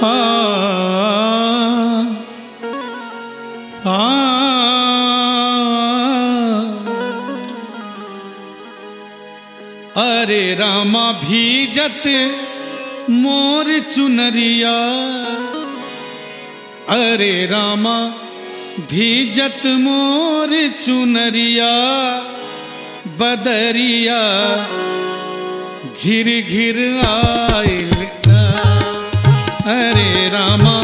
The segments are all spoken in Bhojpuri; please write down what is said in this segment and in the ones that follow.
आ, आ, अरे रामा भीजत मोर चुनरिया, अरे रामा भीजत मोर चुनरिया, बदरिया घिर घिर आइल। अरे रामा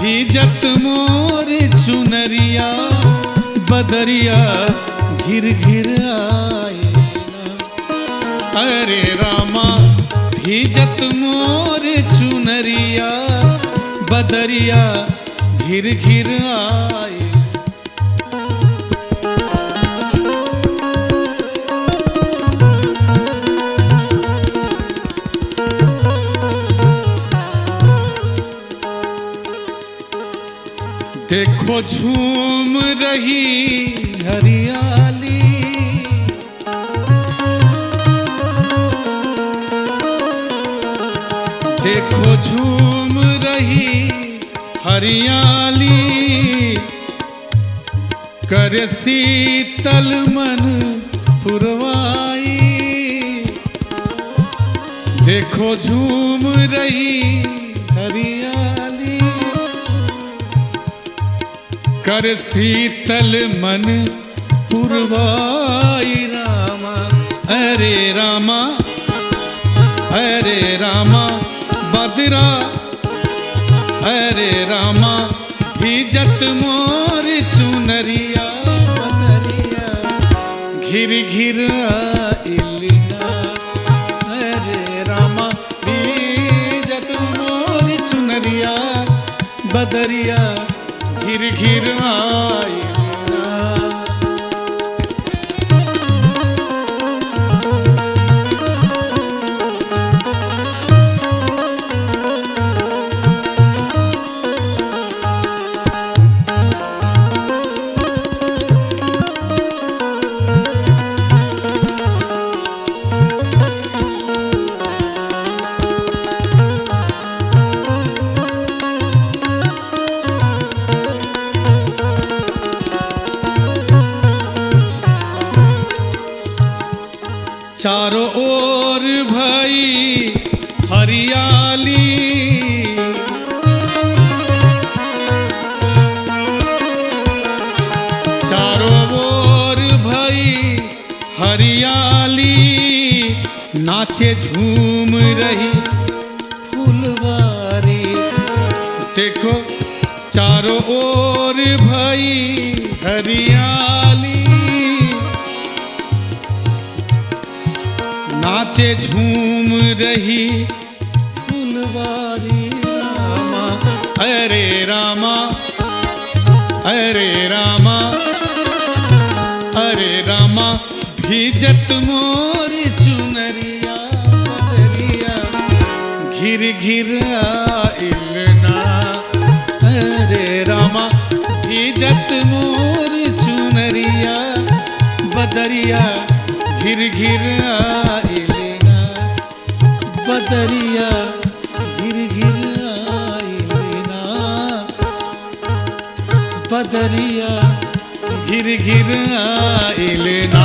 भीजत मोर चुनरिया, बदरिया घिर घिर आइल। अरे रामा भीजत मोर चुनरिया, बदरिया घिर घिर आए। देखो झूम रही हरियाली, देखो झूम रही हरियाली, कर शीतल मन पुरवाई। देखो झूम रही हरियाली, कर शीतल मन पुरवाई। रामा अरे रामा, अरे रामा बदरा, अरे रामा भीजत मोर चुनरिया, बदरिया घिर घिर आइलिना। अरे रामा भीजत मोर चुनरिया, बदरिया घिर घिर आइलिना। चारों ओर भई हरियाली, चारों ओर भई हरियाली, नाचे झूम रही फुलवारी। देखो चारों ओर भई हरियाली, नाचे झूम रही फुलवारी। रामा अरे रामा, अरे रामा, अरे रामा भीजत मोर चुनरिया, बदरिया घिर घिर आइलना। अरे रामा भीजत मोर चुनरिया, बदरिया घिर घिर आइलिना। बदरिया घिर घिर आइलिना, बदरिया घिर घिर आइलिना।